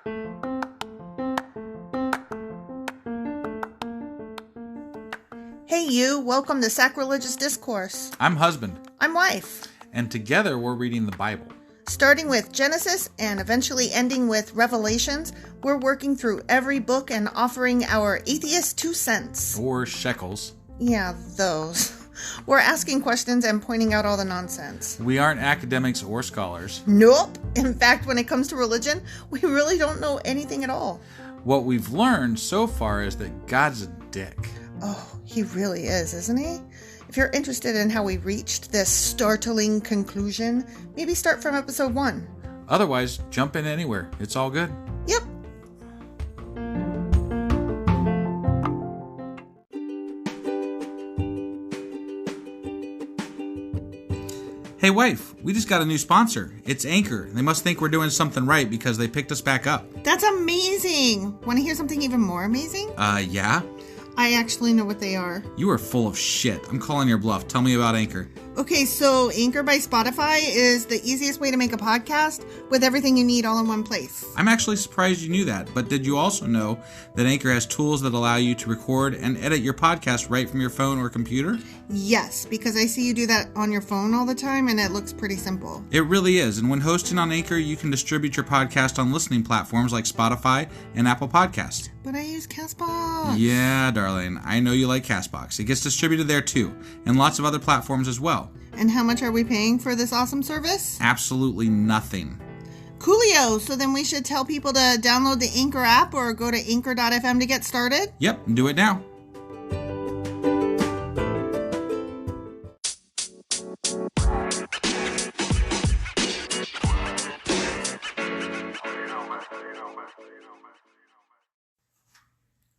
Hey you, welcome to Sacrilegious Discourse. I'm husband. I'm wife. And together we're reading the Bible. Starting with Genesis and eventually ending with Revelations, we're working through every book and offering our atheist 2 cents. Or shekels. Yeah, those. We're asking questions and pointing out all the nonsense. We aren't academics or scholars. Nope. In fact, when it comes to religion, we really don't know anything at all. What we've learned so far is that God's a dick. Oh, he really is, isn't he? If you're interested in how we reached this startling conclusion, maybe start from episode 1. Otherwise, jump in anywhere. It's all good. Yep. Hey wife, we just got a new sponsor. It's Anchor. They must think we're doing something right because they picked us back up. That's amazing. Want to hear something even more amazing? Yeah? I actually know what they are. You are full of shit. I'm calling your bluff. Tell me about Anchor. Okay, so Anchor by Spotify is the easiest way to make a podcast with everything you need all in one place. I'm actually surprised you knew that, but did you also know that Anchor has tools that allow you to record and edit your podcast right from your phone or computer? Yes, because I see you do that on your phone all the time and it looks pretty simple. It really is, and when hosting on Anchor, you can distribute your podcast on listening platforms like Spotify and Apple Podcasts. But I use CastBox. Yeah, darling, I know you like CastBox. It gets distributed there too, and lots of other platforms as well. And how much are we paying for this awesome service? Absolutely nothing. Coolio! So then we should tell people to download the Anchor app or go to anchor.fm to get started? Yep, do it now.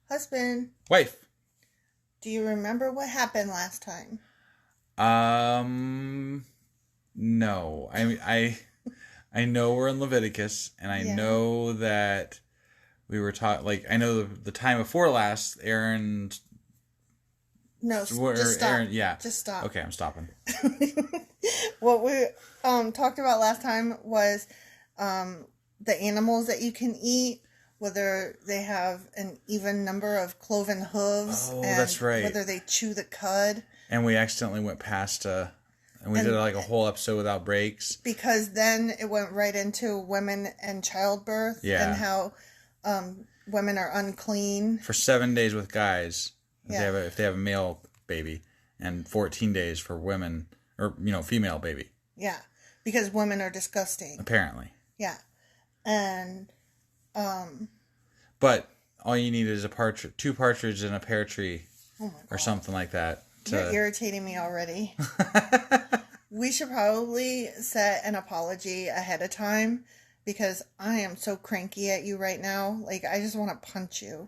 Husband. Wife. Do you remember what happened last time? No. I know we're in Leviticus, and I know that we were taught, like, I know the time before last, Aaron... No, just stop. Aaron, yeah. Just stop. Okay, I'm stopping. What we talked about last time was the animals that you can eat, whether they have an even number of cloven hooves. Oh, and that's right. whether they chew the cud. And we accidentally went past, and we did like a whole episode without breaks. Because then it went right into women and childbirth. Yeah. And how women are unclean. For 7 days with guys, Yeah. if they have a male baby, and 14 days for women, or, female baby. Yeah. Because women are disgusting. Apparently. Yeah. And... But all you need is two partridges in a pear tree, oh my God, or something like that. You're irritating me already. We should probably set an apology ahead of time because I am so cranky at you right now. Like, I just want to punch you.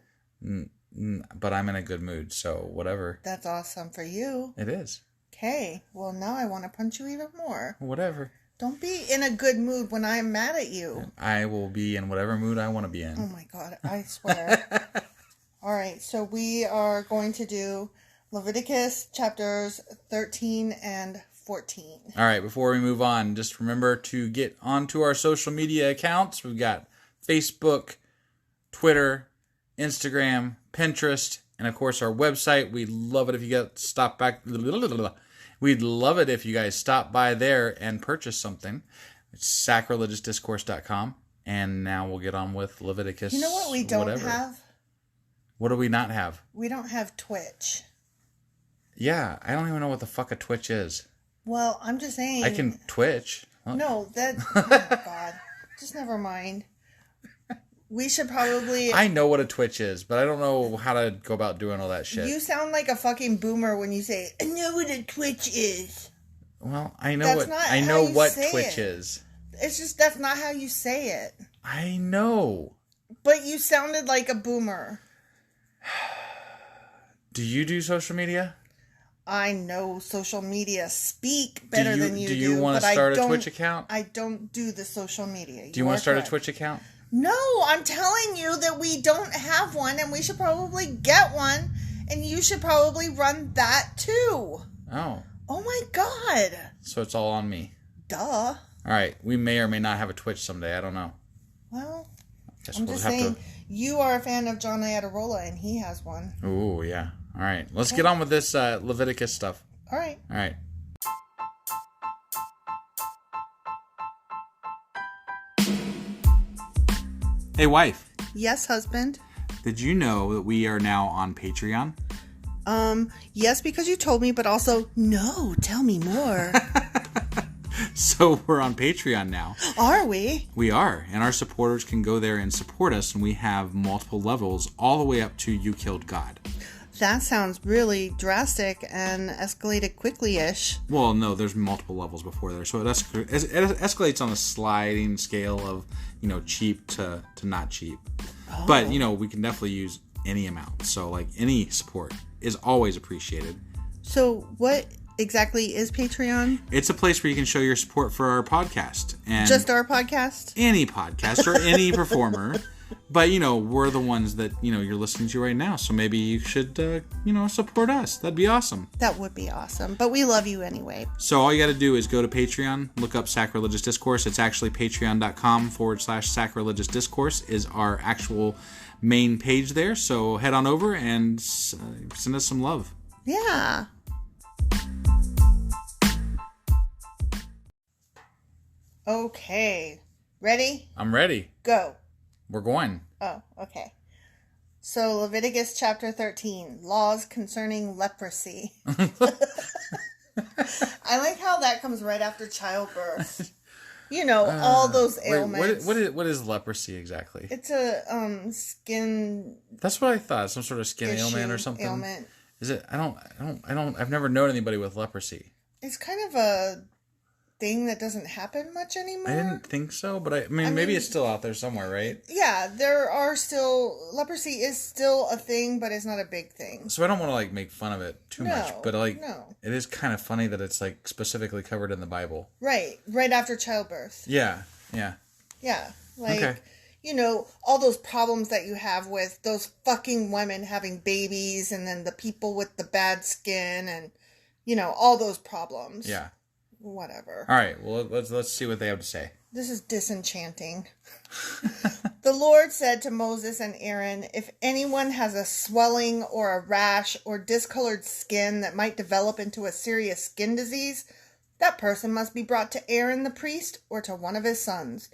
But I'm in a good mood, so whatever. That's awesome for you. It is. Okay, well now I want to punch you even more. Whatever. Don't be in a good mood when I'm mad at you. I will be in whatever mood I want to be in. Oh my God, I swear. All right, so we are going to do Leviticus chapters 13 and 14. All right, before we move on, just remember to get onto our social media accounts. We've got Facebook, Twitter, Instagram, Pinterest, and of course our website. We'd love it if you We'd love it if you guys stop by there and purchase something. It's sacrilegiousdiscourse.com. And now we'll get on with Leviticus. You know what we don't have? What do we not have? We don't have Twitch. Yeah, I don't even know what the fuck a Twitch is. Well, I'm just saying. I can Twitch. No, oh my God. Just never mind. We should probably... I know what a Twitch is, but I don't know how to go about doing all that shit. You sound like a fucking boomer when you say, I know what a Twitch is. Well, I know what Twitch is. It's just, that's not how you say it. I know. But you sounded like a boomer. Do you do social media? I know social media speak better than you do. Do you want to start a Twitch account? I don't do the social media. Do you want to start a Twitch account? No, I'm telling you that we don't have one and we should probably get one and you should probably run that too. Oh. Oh my God. So it's all on me. Duh. All right. We may or may not have a Twitch someday. I don't know. Well, Guess I'm we'll just have saying, you are a fan of John Adirola, and he has one. Ooh, yeah. All right. Let's get on with this Leviticus stuff. All right. All right. Hey, wife. Yes, husband. Did you know that we are now on Patreon? Yes, because you told me, but also, no, tell me more. So we're on Patreon now. Are we? We are. And our supporters can go there and support us. And we have multiple levels all the way up to You Killed God. That sounds really drastic and escalated quickly-ish. Well, no, there's multiple levels before there. So it escalates on a sliding scale of, cheap to not cheap. Oh. But, we can definitely use any amount. So, any support is always appreciated. So what exactly is Patreon? It's a place where you can show your support for our podcast. And just our podcast? Any podcast or any performer. But, we're the ones that, you're listening to right now. So maybe you should, support us. That'd be awesome. That would be awesome. But we love you anyway. So all you got to do is go to Patreon, look up Sacrilegious Discourse. It's actually patreon.com/sacrilegious discourse is our actual main page there. So head on over and send us some love. Yeah. Okay. Ready? I'm ready. Go. We're going. Oh, okay. So Leviticus chapter 13, laws concerning leprosy. I like how that comes right after childbirth. All those ailments. What is leprosy exactly? It's a skin. That's what I thought. Some sort of skin ailment or something. Ailment. Is it? I've never known anybody with leprosy. It's kind of a thing that doesn't happen much anymore. I didn't think so, but I mean, maybe it's still out there somewhere, right? Yeah, leprosy is still a thing, but it's not a big thing. So I don't want to make fun of it too much, but no. It is kind of funny that it's specifically covered in the Bible. Right after childbirth. Yeah. Yeah, Okay. All those problems that you have with those fucking women having babies, and then the people with the bad skin, and all those problems. Yeah. Whatever. All right. Well, let's see what they have to say. This is disenchanting. The Lord said to Moses and Aaron, if anyone has a swelling or a rash or discolored skin that might develop into a serious skin disease, that person must be brought to Aaron the priest or to one of his sons.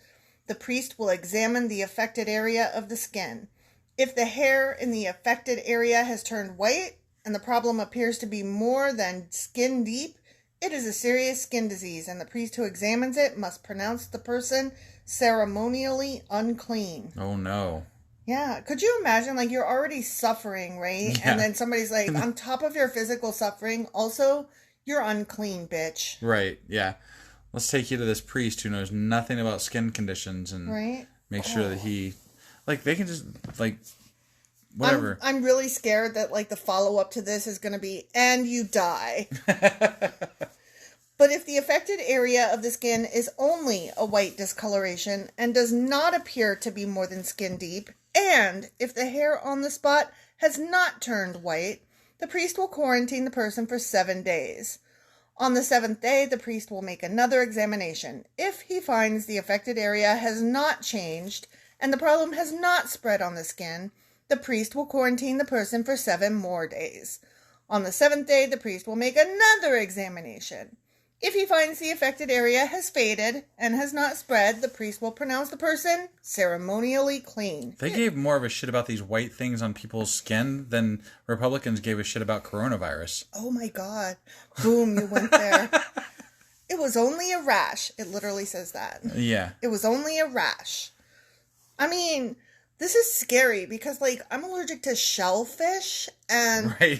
The priest will examine the affected area of the skin. If the hair in the affected area has turned white and the problem appears to be more than skin deep, it is a serious skin disease, and the priest who examines it must pronounce the person ceremonially unclean. Oh, no. Yeah. Could you imagine, you're already suffering, right? Yeah. And then somebody's on top of your physical suffering, also, you're unclean, bitch. Right. Yeah. Let's take you to this priest who knows nothing about skin conditions and make sure that he, they can just, whatever. I'm really scared that, the follow-up to this is going to be, and you die. But if the affected area of the skin is only a white discoloration and does not appear to be more than skin deep, and if the hair on the spot has not turned white, the priest will quarantine the person for 7 days. On the 7th day, the priest will make another examination. If he finds the affected area has not changed and the problem has not spread on the skin, the priest will quarantine the person for 7 more days. On the 7th day, the priest will make another examination. If he finds the affected area has faded and has not spread, the priest will pronounce the person ceremonially clean. They gave more of a shit about these white things on people's skin than Republicans gave a shit about coronavirus. Oh my God. Boom, you went there. It was only a rash. It literally says that. Yeah. It was only a rash. I mean, this is scary because, I'm allergic to shellfish and, right.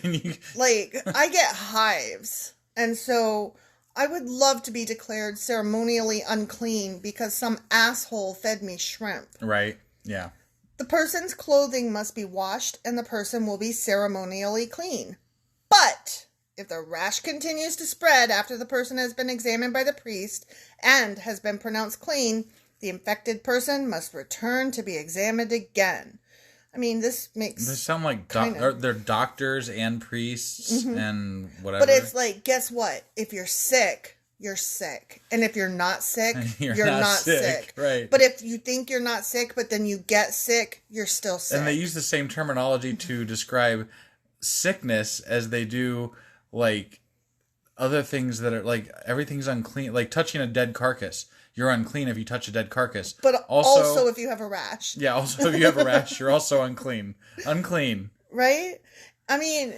I get hives. And so I would love to be declared ceremonially unclean because some asshole fed me shrimp. Right. Yeah. The person's clothing must be washed and the person will be ceremonially clean. But if the rash continues to spread after the person has been examined by the priest and has been pronounced clean, the infected person must return to be examined again. I mean, this makes... They sound like they're doctors and priests and whatever. But it's guess what? If you're sick, you're sick. And if you're not sick, you're not not sick. sick. Right. But if you think you're not sick, but then you get sick, you're still sick. And they use the same terminology to describe sickness as they do, like, other things that are, like, everything's unclean. Like, touching a dead carcass. You're unclean if you touch a dead carcass. But also if you have a rash. Yeah, also if you have a rash, you're also unclean. Unclean. Right? I mean,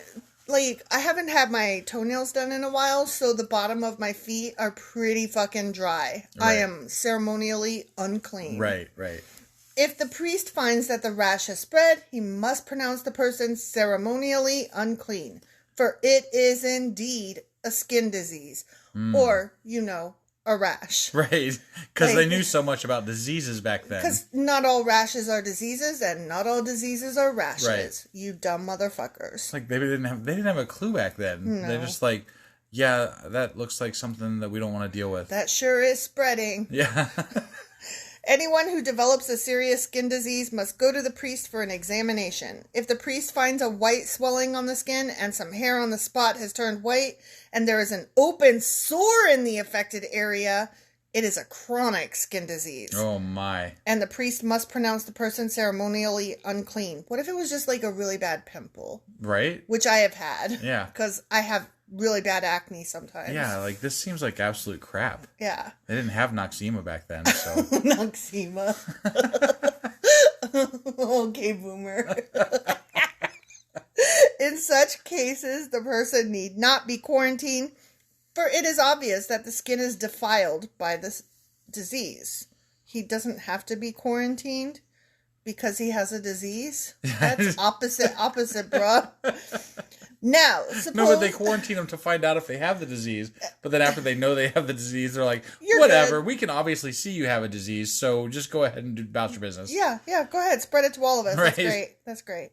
like, I haven't had my toenails done in a while, so the bottom of my feet are pretty fucking dry. Right. I am ceremonially unclean. Right. If the priest finds that the rash has spread, he must pronounce the person ceremonially unclean, for it is indeed a skin disease, or, a rash. Right, because they knew so much about diseases back then. Because not all rashes are diseases, and not all diseases are rashes. Right. You dumb motherfuckers. Like, they didn't have a clue back then. No. They're just like, yeah, that looks like something that we don't want to deal with. That sure is spreading. Yeah. Anyone who develops a serious skin disease must go to the priest for an examination. If the priest finds a white swelling on the skin and some hair on the spot has turned white, and there is an open sore in the affected area, it is a chronic skin disease. Oh my. And the priest must pronounce the person ceremonially unclean. What if it was just like a really bad pimple? Right? Which I have had. Yeah. Because I have really bad acne sometimes. Yeah, like, this seems like absolute crap. Yeah. They didn't have Noxzema back then, so. Noxzema. Okay, boomer. In such cases, the person need not be quarantined, for it is obvious that the skin is defiled by this disease. He doesn't have to be quarantined because he has a disease. That's opposite, bro. Now, suppose... No, but they quarantine them to find out if they have the disease. But then after they know they have the disease, they're like, You're whatever, good. we can obviously see you have a disease, so just go ahead and do about your business. Yeah, go ahead. Spread it to all of us. Right. That's great.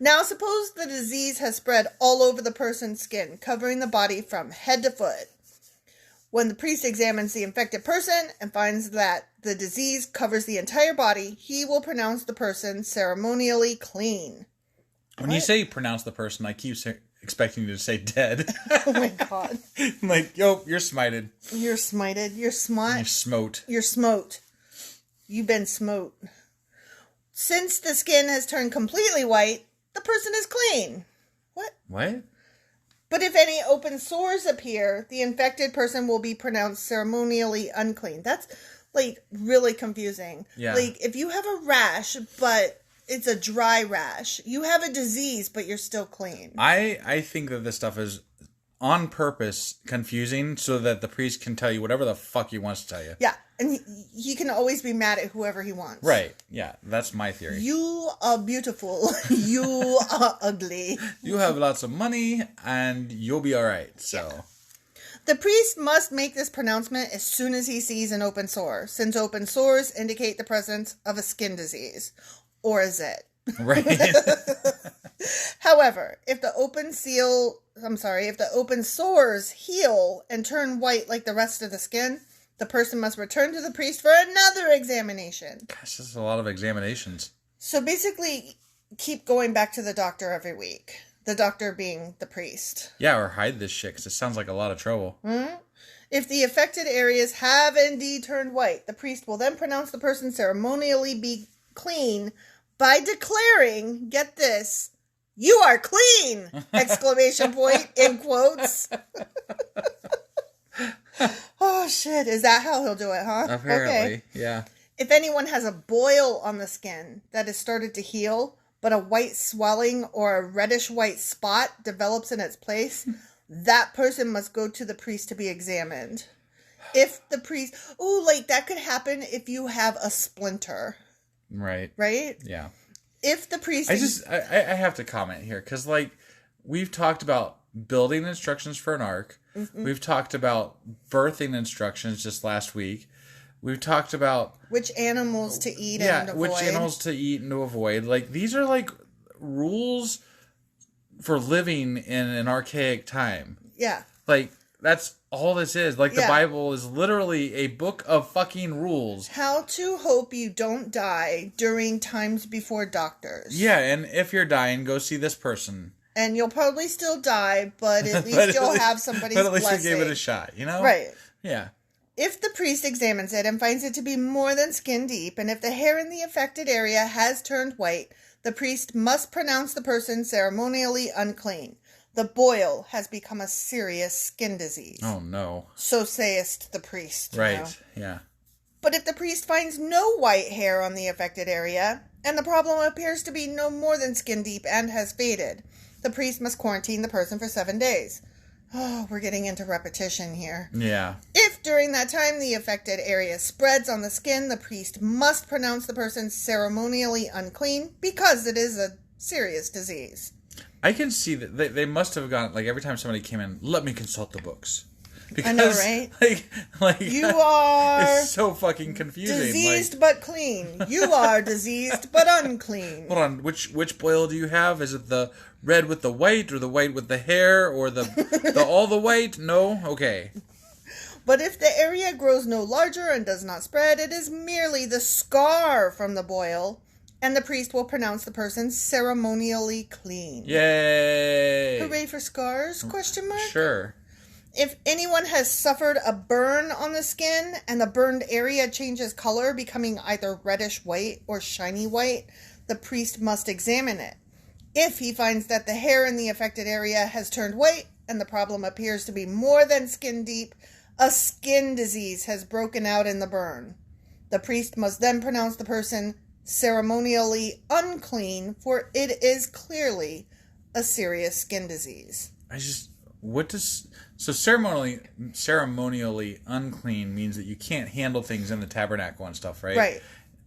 Now, suppose the disease has spread all over the person's skin, covering the body from head to foot. When the priest examines the infected person and finds that the disease covers the entire body, he will pronounce the person ceremonially clean. When you say pronounce the person, I keep expecting you to say dead. Oh my god. I'm like, yo, you're smited. You're smited. You're smite. You're smote. You're smote. You've been smote. Since the skin has turned completely white, the person is clean. What? But if any open sores appear, the infected person will be pronounced ceremonially unclean. That's, like, really confusing. Yeah. Like, if you have a rash, but it's a dry rash, you have a disease, but you're still clean. I think that this stuff is on purpose confusing so that the priest can tell you whatever the fuck he wants to tell you. Yeah, and he can always be mad at whoever he wants. Right. Yeah, that's my theory. You are beautiful. You are ugly. You have lots of money, and you'll be all right. So, yeah. The priest must make this pronouncement as soon as he sees an open sore, since open sores indicate the presence of a skin disease, or a zit. Right. However, if the open sores heal and turn white like the rest of the skin, the person must return to the priest for another examination. Gosh, this is a lot of examinations. So basically, keep going back to the doctor every week. The doctor being the priest. Yeah, or hide this shit, because it sounds like a lot of trouble. Mm-hmm. If the affected areas have indeed turned white, the priest will then pronounce the person ceremonially be clean by declaring, get this, "You are clean!" Exclamation point, in quotes. Oh, shit. Is that how he'll do it, huh? Apparently, okay. Yeah. If anyone has a boil on the skin that has started to heal, but a white swelling or a reddish-white spot develops in its place, that person must go to the priest to be examined. If the priest... Ooh, like, that could happen if you have a splinter. Right. Right? Yeah. If the priest... I have to comment here, because, like, we've talked about building instructions for an ark. Mm-hmm. We've talked about birthing instructions just last week. We've talked about... which animals to eat and avoid. Which animals to eat and to avoid. Like, these are, like, rules for living in an archaic time. Yeah. Like, that's all this is. Like, the Bible is literally a book of fucking rules. How to hope you don't die during times before doctors. Yeah, and if you're dying, go see this person. And you'll probably still die, but at least you'll have somebody's blessing. But at least you gave it a shot, you know? Right. Yeah. If the priest examines it and finds it to be more than skin deep, and if the hair in the affected area has turned white, the priest must pronounce the person ceremonially unclean. The boil has become a serious skin disease. Oh, no. So sayest the priest. Right, yeah. But if the priest finds no white hair on the affected area, and the problem appears to be no more than skin deep and has faded, the priest must quarantine the person for 7 days. Oh, we're getting into repetition here. Yeah. If during that time the affected area spreads on the skin, the priest must pronounce the person ceremonially unclean because it is a serious disease. I can see that they must have gone, like, every time somebody came in, let me consult the books. Because, I know, right? Like you are it's so fucking confusing. Diseased but clean. You are diseased but unclean. Hold on, which boil do you have? Is it the red with the white, or the white with the hair, or the all the white? No? Okay. But if the area grows no larger and does not spread, it is merely the scar from the boil, and the priest will pronounce the person ceremonially clean. Yay! Hooray for scars? Question mark? Sure. If anyone has suffered a burn on the skin and the burned area changes color, becoming either reddish white or shiny white, the priest must examine it. If he finds that the hair in the affected area has turned white and the problem appears to be more than skin deep, a skin disease has broken out in the burn. The priest must then pronounce the person ceremonially unclean, for it is clearly a serious skin disease. So ceremonially unclean means that you can't handle things in the tabernacle and stuff, right? Right.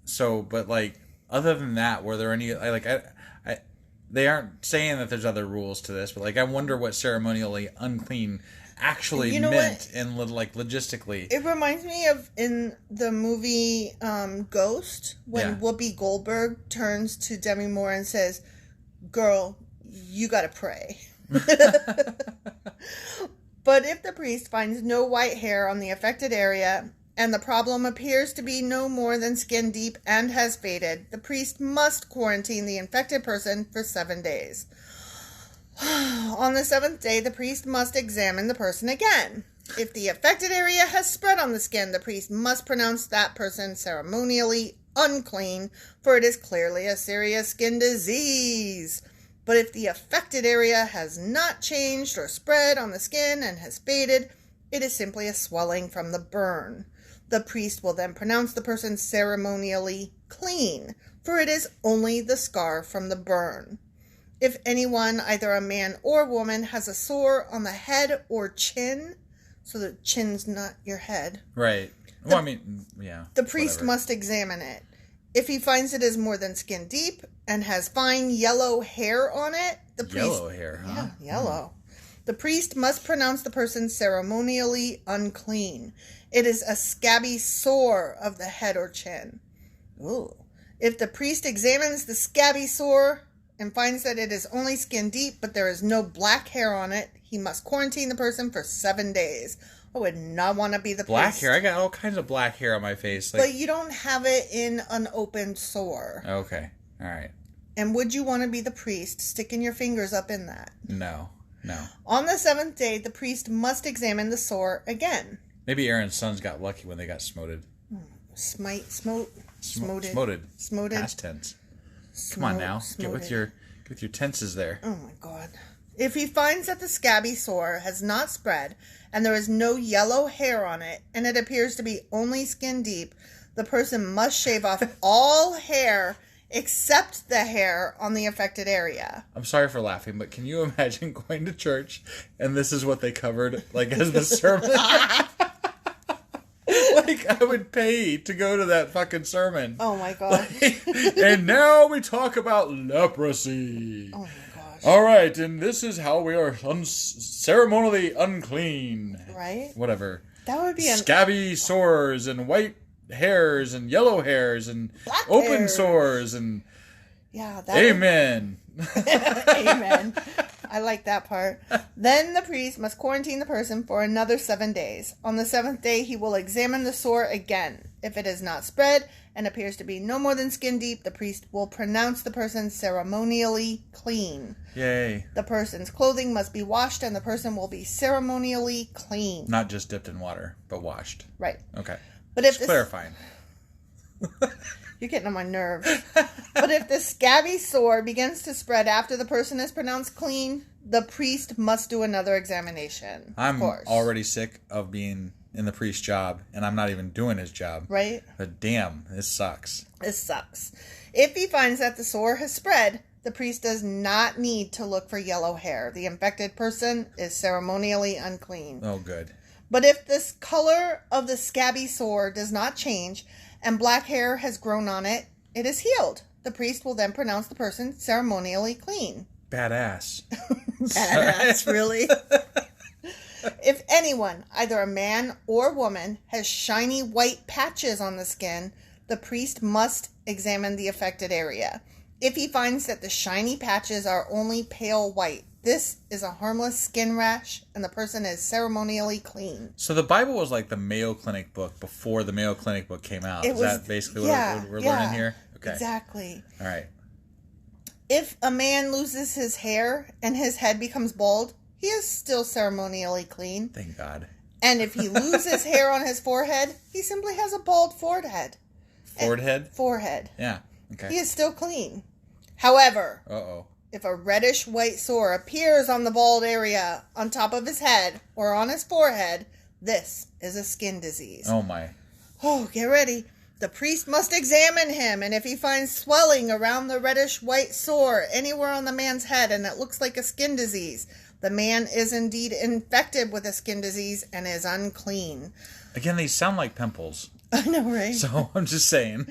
So, but like, other than that, were there any, they aren't saying that there's other rules to this, but like, I wonder what ceremonially unclean actually meant and like logistically. It reminds me of in the movie Ghost, when Whoopi Goldberg turns to Demi Moore and says, "Girl, you gotta pray." But if the priest finds no white hair on the affected area and the problem appears to be no more than skin deep and has faded, the priest must quarantine the infected person for 7 days. On the 7th day, the priest must examine the person again. If the affected area has spread on the skin, the priest must pronounce that person ceremonially unclean, for it is clearly a serious skin disease. But if the affected area has not changed or spread on the skin and has faded, it is simply a swelling from the burn. The priest will then pronounce the person ceremonially clean, for it is only the scar from the burn. If anyone, either a man or woman, has a sore on the head or chin, so the chin's not your head. Right. Well, I mean, yeah. The priest must examine it. If he finds it is more than skin deep and has fine yellow hair on it, the priest... Yellow hair, huh? Yeah, yellow. The priest must pronounce the person ceremonially unclean. It is a scabby sore of the head or chin. Ooh. If the priest examines the scabby sore and finds that it is only skin deep, but there is no black hair on it, he must quarantine the person for 7 days. I would not want to be the black priest. Hair. I got all kinds of black hair on my face. But you don't have it in an open sore. Okay. All right. And would you want to be the priest sticking your fingers up in that? No. On the 7th day, the priest must examine the sore again. Maybe Aaron's sons got lucky when they got smoted. Smoted. Smoted. Past tense. Come on now. Get with your tenses there. Oh my God. If he finds that the scabby sore has not spread and there is no yellow hair on it and it appears to be only skin deep, the person must shave off all hair except the hair on the affected area. I'm sorry for laughing, but can you imagine going to church and this is what they covered, like, as the sermon? Like, I would pay to go to that fucking sermon. Oh my God. And now we talk about leprosy. Oh my gosh. All right, and this is how we are ceremonially unclean. Right? Whatever. That would be scabby sores and white hairs and yellow hairs and black open hairs. Sores and Amen. Amen. I like that part. Then the priest must quarantine the person for another 7 days. On the 7th day, he will examine the sore again. If it has not spread and appears to be no more than skin deep, the priest will pronounce the person ceremonially clean. Yay. The person's clothing must be washed, and the person will be ceremonially clean. Not just dipped in water, but washed. Right. Okay. But if just clarifying. You're getting on my nerves. But if the scabby sore begins to spread after the person is pronounced clean, the priest must do another examination. I'm already sick of being in the priest's job, and I'm not even doing his job. Right? But damn, this sucks. This sucks. If he finds that the sore has spread, the priest does not need to look for yellow hair. The infected person is ceremonially unclean. Oh, good. But if the color of the scabby sore does not change and black hair has grown on it, it is healed. The priest will then pronounce the person ceremonially clean. Badass. Badass, really? If anyone, either a man or woman, has shiny white patches on the skin, the priest must examine the affected area. If he finds that the shiny patches are only pale white, this is a harmless skin rash, and the person is ceremonially clean. So the Bible was like the Mayo Clinic book before the Mayo Clinic book came out. Is that basically what we're learning here? Okay. Exactly. All right. If a man loses his hair and his head becomes bald, he is still ceremonially clean. Thank God. And if he loses hair on his forehead, he simply has a bald forehead. Forehead? Forehead. Yeah. Okay. He is still clean. However, if a reddish white sore appears on the bald area on top of his head or on his forehead, this is a skin disease. Oh my. Oh, get ready. The priest must examine him, and if he finds swelling around the reddish white sore anywhere on the man's head and it looks like a skin disease, the man is indeed infected with a skin disease and is unclean. Again, these sound like pimples. I know, right? So I'm just saying.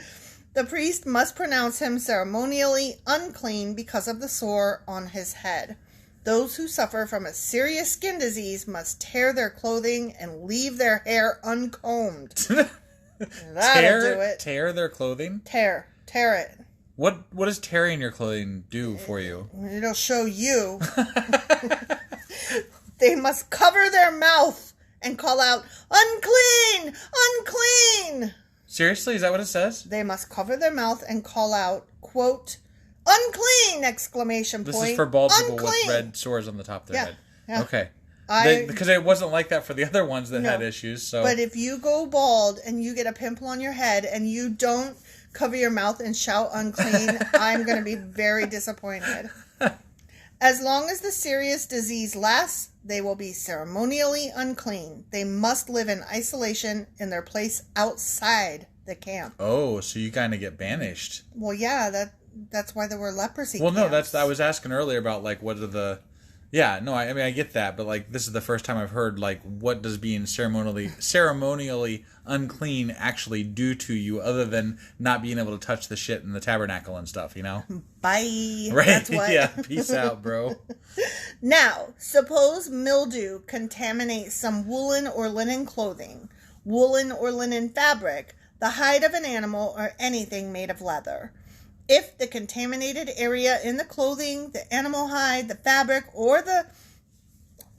The priest must pronounce him ceremonially unclean because of the sore on his head. Those who suffer from a serious skin disease must tear their clothing and leave their hair uncombed. That'll do it. Tear their clothing? Tear it. What does tearing your clothing do for you? It'll show you. They must cover their mouth and call out, "Unclean! Unclean!" Seriously? Is that what it says? They must cover their mouth and call out, quote, "Unclean!" exclamation point. This is for bald people with red sores on the top of their head. Yeah. Okay. Because it wasn't like that for the other ones that had issues. So. But if you go bald and you get a pimple on your head and you don't cover your mouth and shout unclean, I'm going to be very disappointed. As long as the serious disease lasts, they will be ceremonially unclean. They must live in isolation in their place outside the camp. Oh, so you kind of get banished. Well, yeah, that's why there were leprosy camps. Well, no, I was asking earlier about, like, what are the... Yeah, no, I mean, I get that, but, like, this is the first time I've heard, like, what does being ceremonially unclean actually do to you other than not being able to touch the shit in the tabernacle and stuff, you know? Bye. Right? That's what. Yeah, peace out, bro. Now, suppose mildew contaminates some woolen or linen clothing, woolen or linen fabric, the hide of an animal, or anything made of leather. If the contaminated area in the clothing, the animal hide, the fabric, or the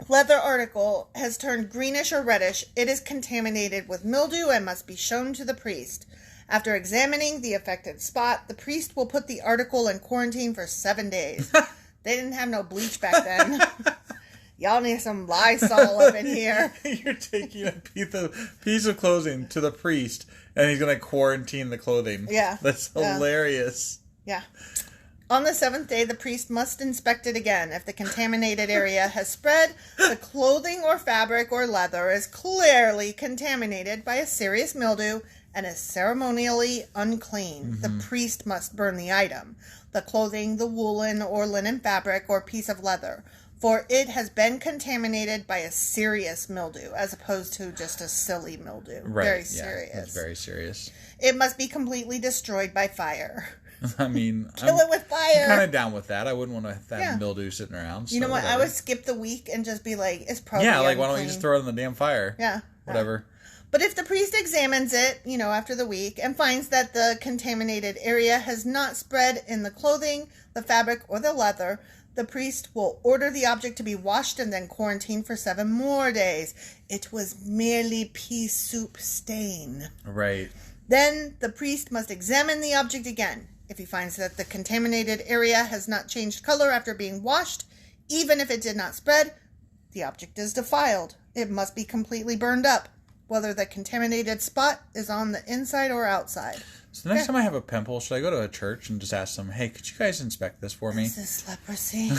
leather article has turned greenish or reddish, it is contaminated with mildew and must be shown to the priest. After examining the affected spot, the priest will put the article in quarantine for 7 days. They didn't have no bleach back then. Y'all need some Lysol up in here. You're taking a piece of clothing to the priest, and he's going to quarantine the clothing. Yeah. That's hilarious. Yeah. On the 7th day, the priest must inspect it again. If the contaminated area has spread, the clothing or fabric or leather is clearly contaminated by a serious mildew and is ceremonially unclean. Mm-hmm. The priest must burn the item, the clothing, the woolen or linen fabric or piece of leather, for it has been contaminated by a serious mildew, as opposed to just a silly mildew. Right. Very serious. Yeah, it's very serious. It must be completely destroyed by fire. I mean, kill it with fire. I'm kind of down with that. I wouldn't want to have mildew sitting around. So you know what? whatever. I would skip the week and just be like, it's probably why unclean. don't you just throw it in the damn fire? Yeah. Whatever. But if the priest examines it, after the week, and finds that the contaminated area has not spread in the clothing, the fabric, or the leather, the priest will order the object to be washed and then quarantined for 7 more days. It was merely pea soup stain. Right. Then the priest must examine the object again. If he finds that the contaminated area has not changed color after being washed, even if it did not spread, the object is defiled. It must be completely burned up, whether the contaminated spot is on the inside or outside. So the next time I have a pimple, should I go to a church and just ask them, hey, could you guys inspect this for me? Is this leprosy?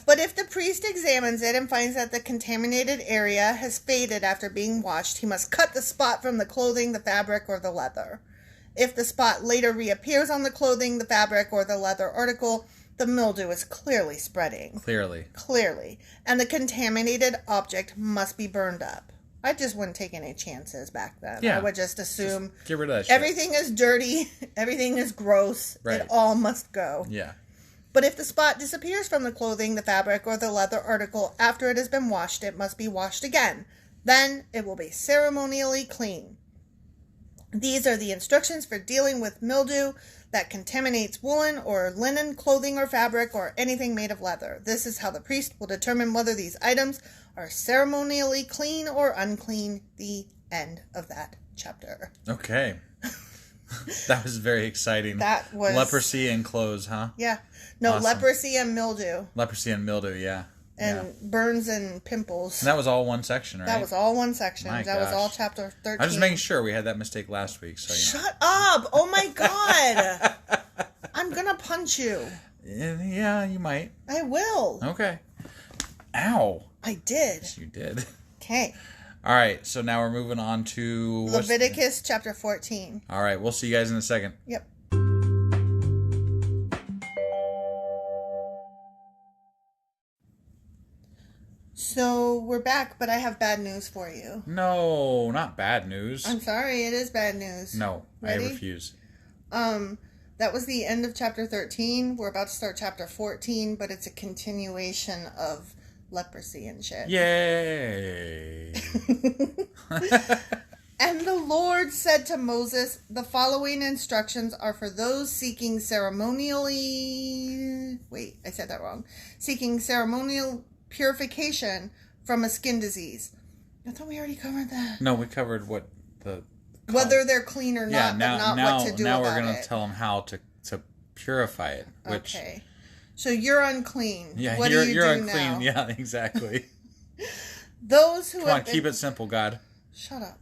But if the priest examines it and finds that the contaminated area has faded after being washed, he must cut the spot from the clothing, the fabric, or the leather. If the spot later reappears on the clothing, the fabric, or the leather article, the mildew is clearly spreading. Clearly. And the contaminated object must be burned up. I just wouldn't take any chances back then. Yeah. I would just assume just get rid of that shit. Everything is dirty, everything is gross, right. It all must go. Yeah. But if the spot disappears from the clothing, the fabric, or the leather article after it has been washed, it must be washed again. Then it will be ceremonially clean. These are the instructions for dealing with mildew that contaminates woolen or linen, clothing or fabric, or anything made of leather. This is how the priest will determine whether these items are ceremonially clean or unclean. The end of that chapter. Okay. That was very exciting. That was... Leprosy and clothes, huh? Yeah. No, awesome. Leprosy and mildew. Leprosy and mildew, yeah. And burns and pimples. And that was all one section, right? That was all one section. My that gosh. was all chapter 13. I was just making sure we had that mistake last week. So Shut up! Oh my god! I'm gonna punch you. Yeah, you might. I will. Okay. Ow. I did. Yes, you did. Okay. All right, so now we're moving on to... Leviticus chapter 14. All right, we'll see you guys in a second. Yep. So, we're back, but I have bad news for you. No, not bad news. I'm sorry, it is bad news. No, Ready? I refuse. That was the end of chapter 13. We're about to start chapter 14, but it's a continuation of leprosy and shit. Yay! And the Lord said to Moses, the following instructions are for those seeking ceremonially... Wait, I said that wrong. Seeking ceremonial purification from a skin disease. I thought we already covered that. No, we covered what the... Whether they're clean or not, but not what to do about it. Now we're going to tell them how to purify it. Which, okay. So you're unclean. Yeah, what you're do you unclean. Now? Yeah, exactly. Those who Come on, keep it simple, God. Shut up.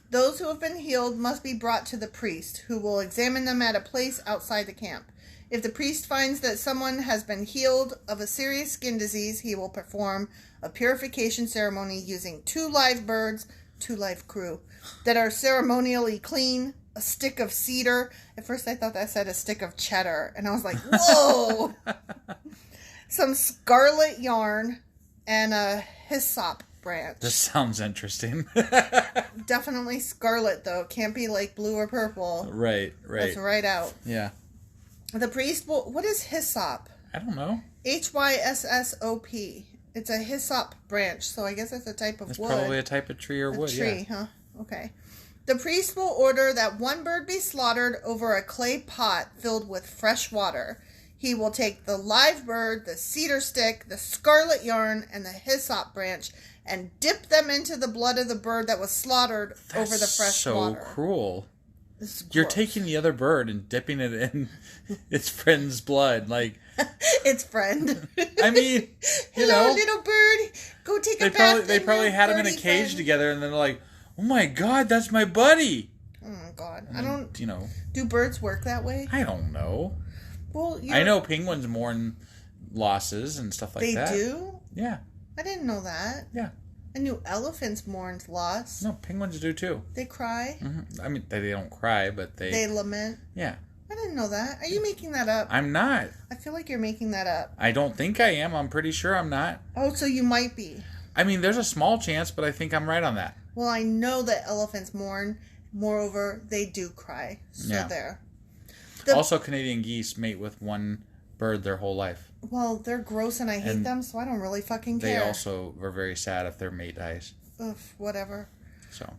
Those who have been healed must be brought to the priest, who will examine them at a place outside the camp. If the priest finds that someone has been healed of a serious skin disease, he will perform a purification ceremony using 2 live birds, 2 live crew, that are ceremonially clean, a stick of cedar. At first I thought that said a stick of cheddar, and I was like, whoa! Some scarlet yarn, and a hyssop branch. This sounds interesting. Definitely scarlet, though. Can't be like blue or purple. Right. That's right out. Yeah. The priest will... What is hyssop? I don't know. Hyssop. It's a hyssop branch, so I guess it's a type of wood. It's probably a type of tree or wood, tree, huh? Okay. The priest will order that 1 bird be slaughtered over a clay pot filled with fresh water. He will take the live bird, the cedar stick, the scarlet yarn, and the hyssop branch, and dip them into the blood of the bird that was slaughtered over the fresh water. That's so cruel. You're taking the other bird and dipping it in its friend's blood, like... Its friend. I mean, Hello, little bird. Go take a bath. They probably had them in a cage together, and then they're like, oh my god, that's my buddy. Oh my god. And I don't... Do birds work that way? I don't know. Well, I know penguins mourn losses and stuff like that. They do? Yeah. I didn't know that. Yeah. I knew elephants mourned loss. No, penguins do too. They cry? Mm-hmm. I mean, they don't cry, but they... They lament? Yeah. I didn't know that. Are you making that up? I'm not. I feel like you're making that up. I don't think I am. I'm pretty sure I'm not. Oh, so you might be. I mean, there's a small chance, but I think I'm right on that. Well, I know that elephants mourn. Moreover, they do cry. So there. Also, Canadian geese mate with one bird their whole life. Well, they're gross and I hate them, so I don't really fucking care. They also are very sad if their mate dies. Ugh, whatever. So.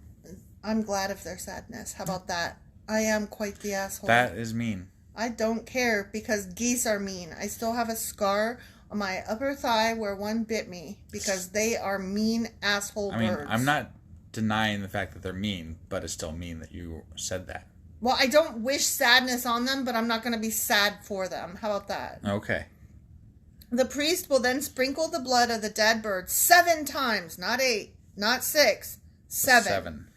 I'm glad if their sadness. How about that? I am quite the asshole. That is mean. I don't care because geese are mean. I still have a scar on my upper thigh where one bit me because they are mean asshole birds. I'm not denying the fact that they're mean, but it's still mean that you said that. Well, I don't wish sadness on them, but I'm not going to be sad for them. How about that? Okay. The priest will then sprinkle the blood of the dead bird 7 times, not 8, not 6, 7.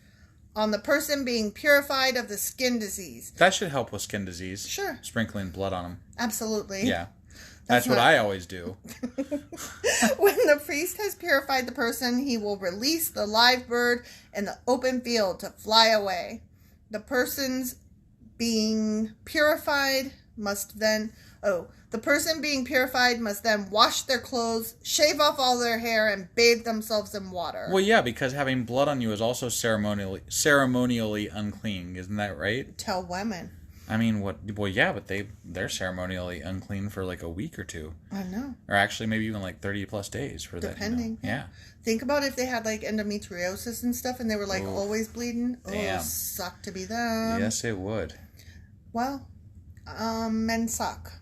On the person being purified of the skin disease. That should help with skin disease. Sure. Sprinkling blood on them. Absolutely. Yeah. That's what I always do. When the priest has purified the person, he will release the live bird in the open field to fly away. The persons being purified must then wash their clothes, shave off all their hair, and bathe themselves in water. Well, yeah, because having blood on you is also ceremonially unclean. Isn't that right? Tell women. I mean, what? Well, yeah, but they're ceremonially unclean for like a week or 2. I know. Or actually, maybe even like 30 plus days for that. Depending. Yeah. Think about if they had like endometriosis and stuff, and they were like always bleeding. Damn. Oh, suck to be them. Yes, it would. Well, men suck.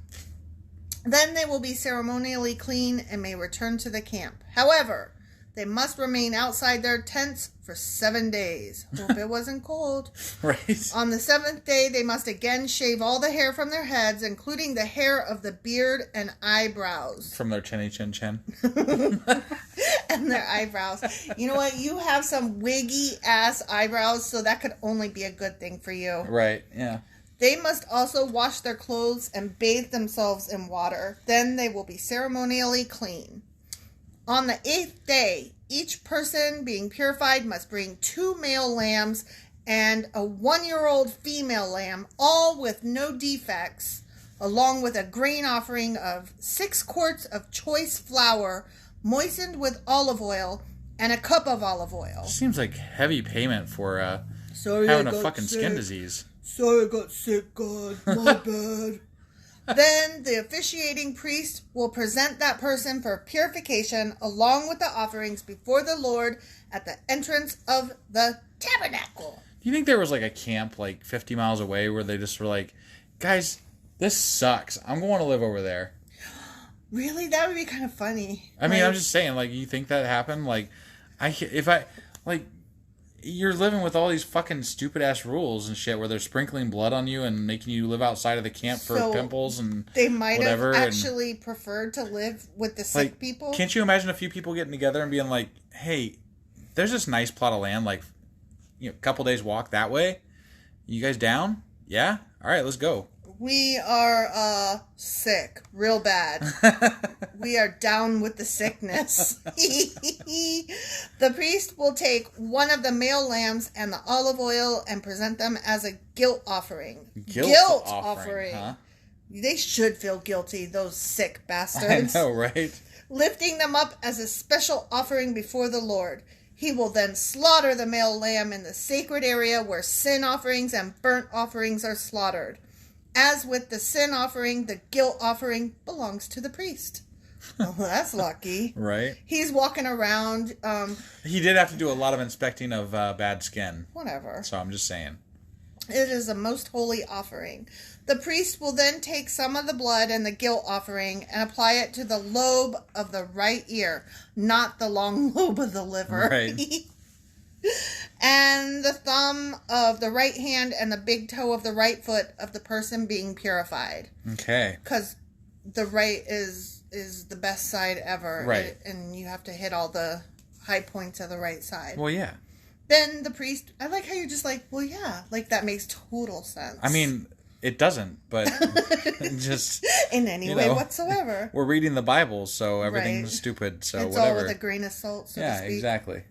Then they will be ceremonially clean and may return to the camp. However, they must remain outside their tents for 7 days. Hope it wasn't cold. Right. On the 7th day, they must again shave all the hair from their heads, including the hair of the beard and eyebrows. From their chinny chin chin. And their eyebrows. You know what? You have some wiggy ass eyebrows, so that could only be a good thing for you. Right, yeah. They must also wash their clothes and bathe themselves in water. Then they will be ceremonially clean. On the 8th day, each person being purified must bring 2 male lambs and a 1-year-old female lamb, all with no defects, along with a grain offering of 6 quarts of choice flour moistened with olive oil and a cup of olive oil. Seems like heavy payment for having a fucking skin disease. Sorry I got sick, God. My bad. Then the officiating priest will present that person for purification along with the offerings before the Lord at the entrance of the tabernacle. Do you think there was like a camp like 50 miles away where they just were like, guys, this sucks. I'm going to live over there. Really? That would be kind of funny. I mean, I'm just saying, like, you think that happened? Like, you're living with all these fucking stupid ass rules and shit where they're sprinkling blood on you and making you live outside of the camp for pimples and they might whatever, have actually preferred to live with the sick people. Can't you imagine a few people getting together and being like, hey, there's this nice plot of land, like, a couple days walk that way. You guys down? Yeah? All right, let's go. We are sick, real bad. We are down with the sickness. The priest will take one of the male lambs and the olive oil and present them as a guilt offering. Guilt offering. Huh? They should feel guilty, those sick bastards. I know, right? Lifting them up as a special offering before the Lord. He will then slaughter the male lamb in the sacred area where sin offerings and burnt offerings are slaughtered. As with the sin offering, the guilt offering belongs to the priest. Well, that's lucky. Right. He's walking around. He did have to do a lot of inspecting of bad skin. Whatever. So I'm just saying. It is a most holy offering. The priest will then take some of the blood and the guilt offering and apply it to the lobe of the right ear, not the long lobe of the liver. Right. And the thumb of the right hand and the big toe of the right foot of the person being purified. Okay. Because the right is the best side ever. Right. And you have to hit all the high points of the right side. Well, yeah. Then the priest... I like how you're just like, well, yeah. Like, that makes total sense. I mean, it doesn't, but just... In any way whatsoever. We're reading the Bible, so everything's stupid, so it's whatever. all with a grain of salt, so to speak. Yeah, exactly.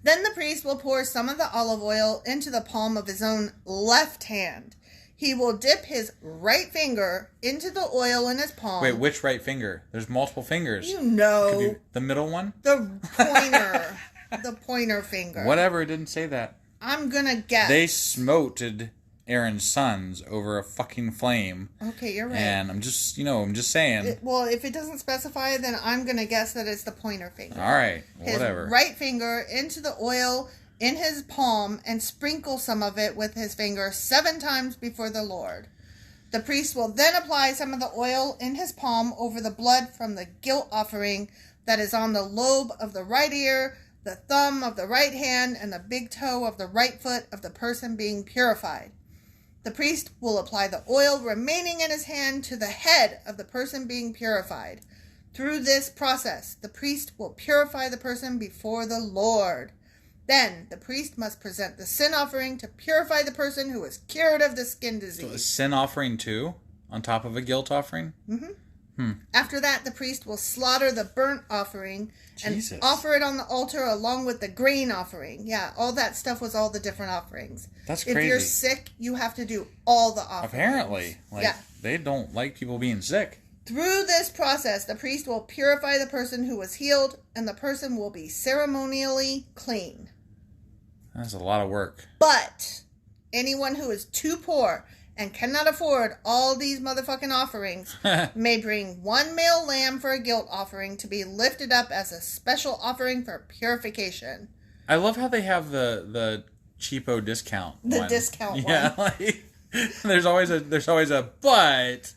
Then the priest will pour some of the olive oil into the palm of his own left hand. He will dip his right finger into the oil in his palm. Wait, which right finger? There's multiple fingers. You know. Could be the middle one? The pointer. The pointer finger. Whatever, it didn't say that. I'm gonna guess. They smoted Aaron's sons over a fucking flame. Okay, you're right. And I'm just saying. Well, if it doesn't specify, then I'm gonna guess that it's the pointer finger. All right, his whatever. Right finger into the oil in his palm and sprinkle some of it with his finger 7 times before the Lord. The priest will then apply some of the oil in his palm over the blood from the guilt offering that is on the lobe of the right ear, the thumb of the right hand, and the big toe of the right foot of the person being purified. The priest will apply the oil remaining in his hand to the head of the person being purified. Through this process, the priest will purify the person before the Lord. Then the priest must present the sin offering to purify the person who is cured of the skin disease. So a sin offering too, on top of a guilt offering? Mm-hmm. After that, the priest will slaughter the burnt offering and offer it on the altar along with the grain offering. Yeah, all that stuff was all the different offerings. That's crazy. If you're sick, you have to do all the offerings. Apparently. They don't like people being sick. Through this process, the priest will purify the person who was healed, and the person will be ceremonially clean. That's a lot of work. But anyone who is too poor and cannot afford all these motherfucking offerings may bring one male lamb for a guilt offering to be lifted up as a special offering for purification. I love how they have the cheapo discount one. Discount one. Yeah, there's always a but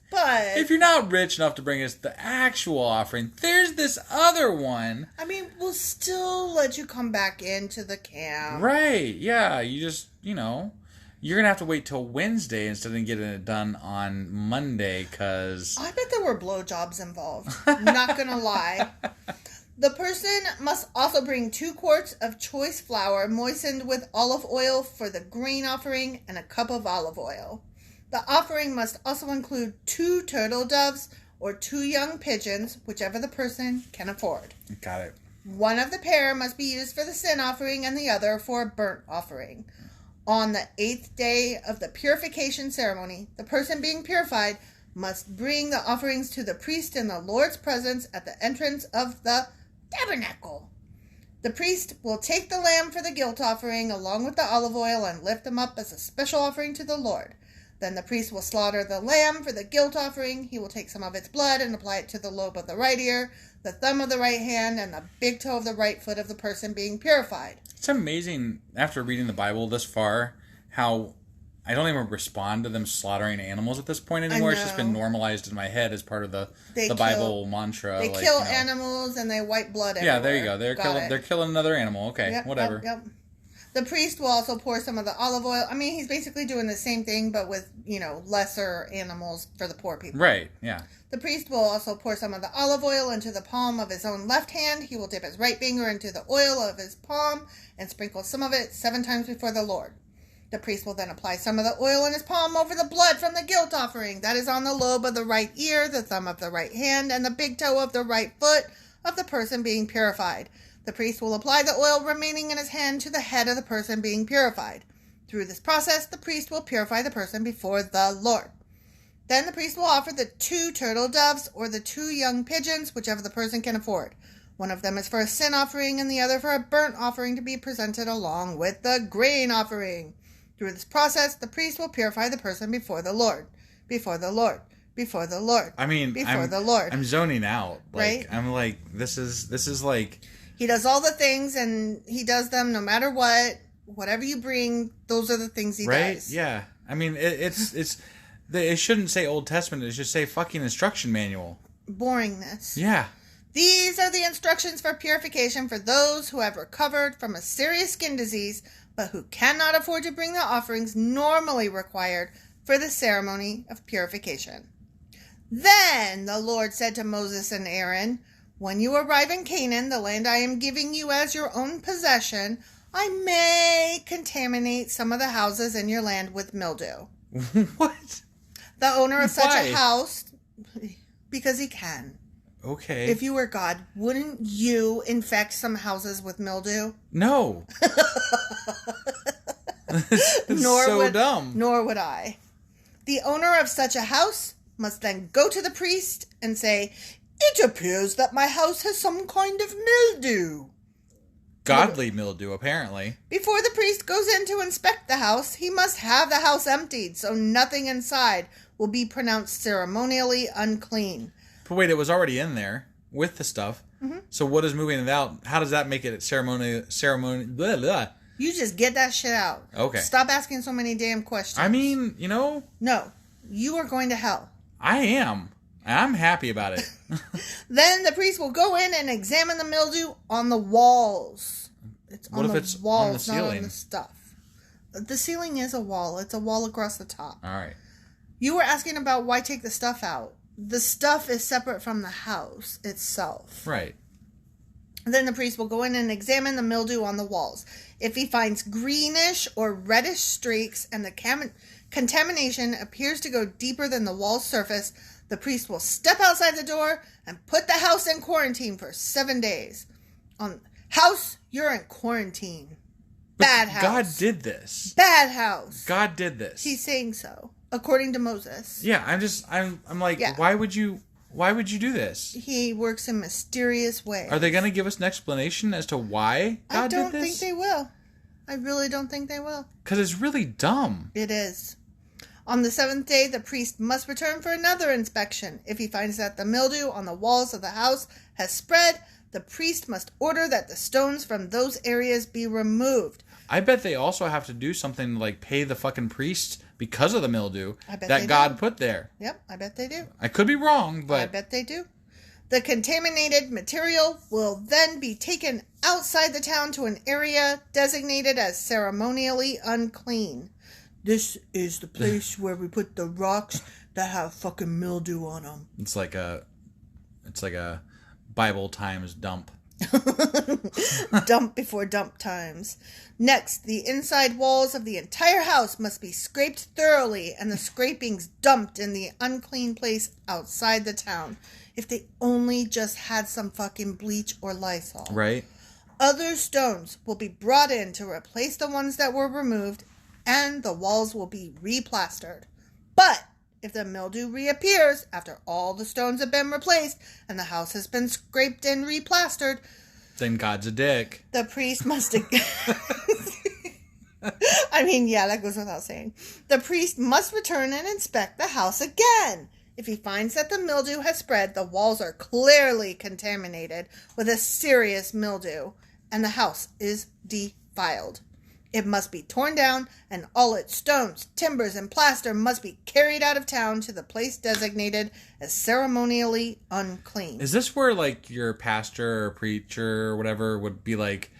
if you're not rich enough to bring us the actual offering, there's this other one. I mean, we'll still let you come back into the camp. Right, yeah, you just, you're going to have to wait till Wednesday instead of getting it done on Monday, because... I bet there were blowjobs involved. Not going to lie. The person must also bring 2 quarts of choice flour moistened with olive oil for the grain offering and a cup of olive oil. The offering must also include 2 turtle doves or 2 young pigeons, whichever the person can afford. Got it. One of the pair must be used for the sin offering and the other for a burnt offering. On the 8th day of the purification ceremony, the person being purified must bring the offerings to the priest in the Lord's presence at the entrance of the tabernacle. The priest will take the lamb for the guilt offering along with the olive oil and lift them up as a special offering to the Lord. Then the priest will slaughter the lamb for the guilt offering. He will take some of its blood and apply it to the lobe of the right ear, the thumb of the right hand, and the big toe of the right foot of the person being purified. It's amazing, after reading the Bible this far, how I don't even respond to them slaughtering animals at this point anymore. It's just been normalized in my head as part of the Bible mantra. They kill animals and they wipe blood everywhere. Yeah, there you go. They're killing another animal. Okay, yep, whatever. Yep. The priest will also pour some of the olive oil. I mean, he's basically doing the same thing, but with, lesser animals for the poor people. Right, yeah. The priest will also pour some of the olive oil into the palm of his own left hand. He will dip his right finger into the oil of his palm and sprinkle some of it 7 times before the Lord. The priest will then apply some of the oil in his palm over the blood from the guilt offering. That is on the lobe of the right ear, the thumb of the right hand, and the big toe of the right foot of the person being purified. The priest will apply the oil remaining in his hand to the head of the person being purified. Through this process, the priest will purify the person before the Lord. Then the priest will offer the 2 turtle doves or the 2 young pigeons, whichever the person can afford. One of them is for a sin offering and the other for a burnt offering to be presented along with the grain offering. Through this process, the priest will purify the person before the Lord. Before the Lord. Before the Lord. I mean, before the Lord. I'm zoning out. Right? I'm like, this is like... He does all the things, and he does them no matter what. Whatever you bring, those are the things he does. Right? Yeah. I mean, it shouldn't say Old Testament. It should say fucking instruction manual. Boringness. Yeah. These are the instructions for purification for those who have recovered from a serious skin disease, but who cannot afford to bring the offerings normally required for the ceremony of purification. Then the Lord said to Moses and Aaron, "When you arrive in Canaan, the land I am giving you as your own possession, I may contaminate some of the houses in your land with mildew." What? The owner of such a house, because he can. Okay. If you were God, wouldn't you infect some houses with mildew? No. Dumb. Nor would I. The owner of such a house must then go to the priest and say, "It appears that my house has some kind of mildew." Godly mildew, apparently. Before the priest goes in to inspect the house, he must have the house emptied, so nothing inside will be pronounced ceremonially unclean. But wait, it was already in there with the stuff. Mm-hmm. So what is moving it out? How does that make it ceremony? Blah, blah. You just get that shit out. Okay. Stop asking so many damn questions. I mean, No, you are going to hell. I am. I'm happy about it. Then the priest will go in and examine the mildew on the walls. It's What on if the it's on walls, the not on ceiling? the stuff. The ceiling is a wall. It's a wall across the top. All right. You were asking about why take the stuff out. The stuff is separate from the house itself. Right. Then the priest will go in and examine the mildew on the walls. If he finds greenish or reddish streaks and the contamination appears to go deeper than the wall surface, the priest will step outside the door and put the house in quarantine for 7 days. House, you're in quarantine. Bad house. God did this. Bad house. God did this. He's saying so, according to Moses. Yeah, I'm like, why would you do this? He works in mysterious ways. Are they going to give us an explanation as to why God did this? I don't think they will. I really don't think they will. Because it's really dumb. It is. On the 7th day, the priest must return for another inspection. If he finds that the mildew on the walls of the house has spread, the priest must order that the stones from those areas be removed. I bet they also have to do something like pay the fucking priest because of the mildew that God put there. Yep, I bet they do. I could be wrong, but I bet they do. The contaminated material will then be taken outside the town to an area designated as ceremonially unclean. This is the place where we put the rocks that have fucking mildew on them. It's like a Bible times dump. Dump before dump times. Next, the inside walls of the entire house must be scraped thoroughly and the scrapings dumped in the unclean place outside the town. If they only just had some fucking bleach or Lysol. Right. Other stones will be brought in to replace the ones that were removed, and the walls will be replastered. But if the mildew reappears after all the stones have been replaced and the house has been scraped and replastered, then God's a dick. The priest must... I mean, yeah, that goes without saying. The priest must return and inspect the house again. If he finds that the mildew has spread, the walls are clearly contaminated with a serious mildew, and the house is defiled. It must be torn down, and all its stones, timbers, and plaster must be carried out of town to the place designated as ceremonially unclean. Is this where, like, your pastor or preacher or whatever would be like,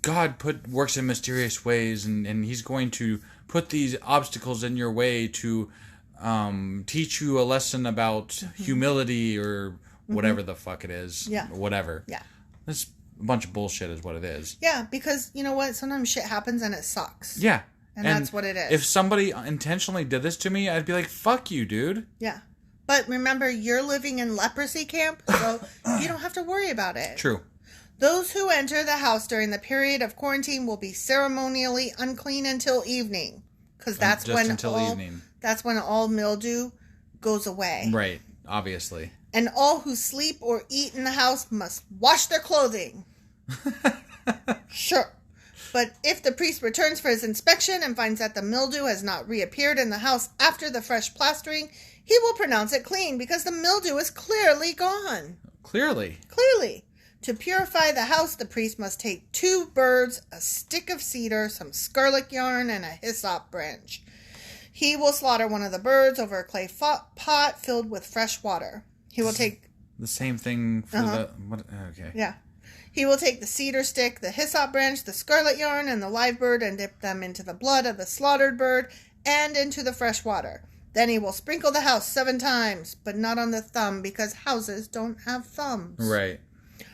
God works in mysterious ways, and he's going to put these obstacles in your way to teach you a lesson about humility or whatever the fuck it is. Yeah. Whatever. Yeah. That's a bunch of bullshit is what it is. Yeah, because you know what? Sometimes shit happens and it sucks. Yeah. And that's what it is. If somebody intentionally did this to me, I'd be like, fuck you, dude. Yeah. But remember, you're living in leprosy camp, so you don't have to worry about it. True. Those who enter the house during the period of quarantine will be ceremonially unclean until evening. Because that's when all mildew goes away. Right. Obviously. And all who sleep or eat in the house must wash their clothing. Sure. But if the priest returns for his inspection and finds that the mildew has not reappeared in the house after the fresh plastering, he will pronounce it clean because the mildew is clearly gone. Clearly. To purify the house, the priest must take 2 birds, a stick of cedar, some scarlet yarn, and a hyssop branch. He will slaughter one of the birds over a clay pot filled with fresh water. He will take... The same thing for the... What, okay. Yeah. He will take the cedar stick, the hyssop branch, the scarlet yarn, and the live bird and dip them into the blood of the slaughtered bird and into the fresh water. Then he will sprinkle the house 7 times, but not on the thumb because houses don't have thumbs. Right.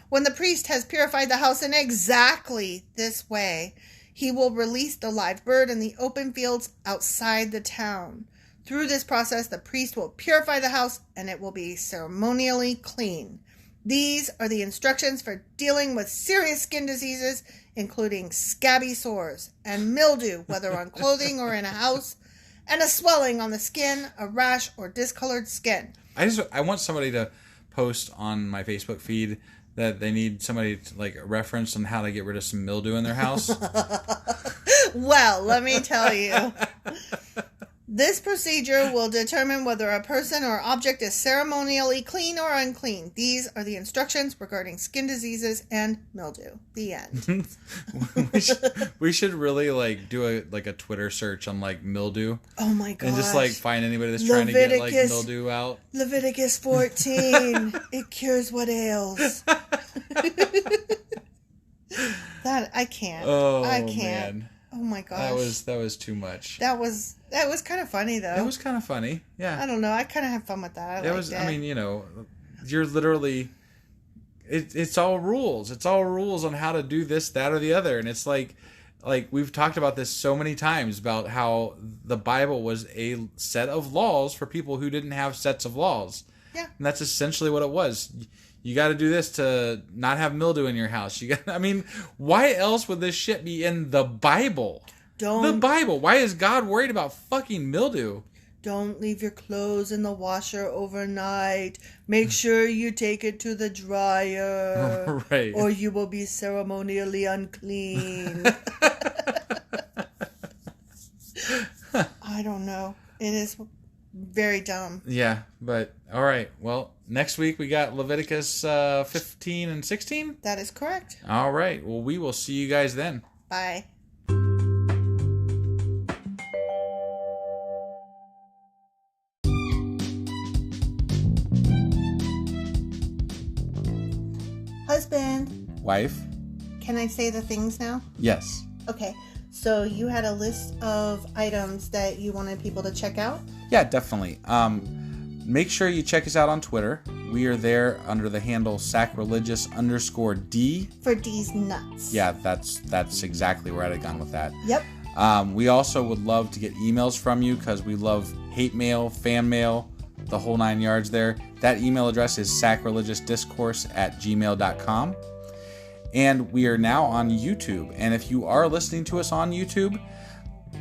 When the priest has purified the house in exactly this way, he will release the live bird in the open fields outside the town. Through this process, the priest will purify the house and it will be ceremonially clean. These are the instructions for dealing with serious skin diseases, including scabby sores and mildew, whether on clothing or in a house, and a swelling on the skin, a rash, or discolored skin. I want somebody to post on my Facebook feed that they need somebody to, like, a reference on how to get rid of some mildew in their house. Well, let me tell you. This procedure will determine whether a person or object is ceremonially clean or unclean. These are the instructions regarding skin diseases and mildew. The end. we should really like do a Twitter search on like mildew. Oh my god! And just like find anybody that's trying to get like mildew out. Leviticus 14. It cures what ails. That I can't. Oh, I can't. man. Oh my gosh. That was too much. That was kind of funny though. It was kind of funny. Yeah. I don't know. I kind of had fun with that. I mean, you're literally it's all rules. It's all rules on how to do this, that, or the other. And it's like we've talked about this so many times about how the Bible was a set of laws for people who didn't have sets of laws. Yeah. And that's essentially what it was. You got to do this to not have mildew in your house. I mean, why else would this shit be in the Bible? The Bible. Why is God worried about fucking mildew? Don't leave your clothes in the washer overnight. Make sure you take it to the dryer. Right. Or you will be ceremonially unclean. I don't know. It is very dumb. Yeah, but all right. Well, next week we got Leviticus 15 and 16? That is correct. All right. Well, we will see you guys then. Bye. Husband. Wife? Can I say the things now? Yes. Okay. So you had a list of items that you wanted people to check out? Yeah, definitely. Make sure you check us out on Twitter. We are there under the handle sacrilegious_D. For D's nuts. Yeah, that's exactly where I'd have gone with that. Yep. We also would love to get emails from you because we love hate mail, fan mail, the whole 9 yards there. That email address is sacrilegiousdiscourse@gmail.com. And we are now on YouTube. And if you are listening to us on YouTube,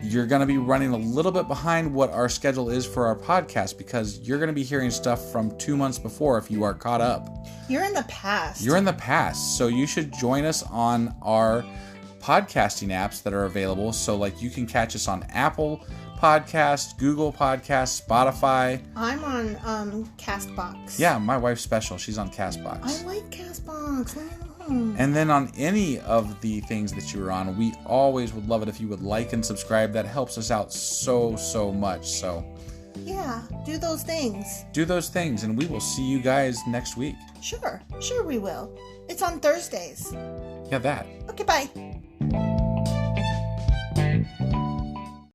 you're going to be running a little bit behind what our schedule is for our podcast because you're going to be hearing stuff from 2 months before if you are caught up. You're in the past. You're in the past. So you should join us on our podcasting apps that are available. So like you can catch us on Apple Podcasts, Google Podcasts, Spotify. I'm on Castbox. Yeah, my wife's special. She's on Castbox. I like Castbox. And then on any of the things that you're on, we always would love it if you would like and subscribe. That helps us out so much. So yeah, do those things. Do those things, and we will see you guys next week. Sure we will. It's on Thursdays. Yeah, that. Okay, bye.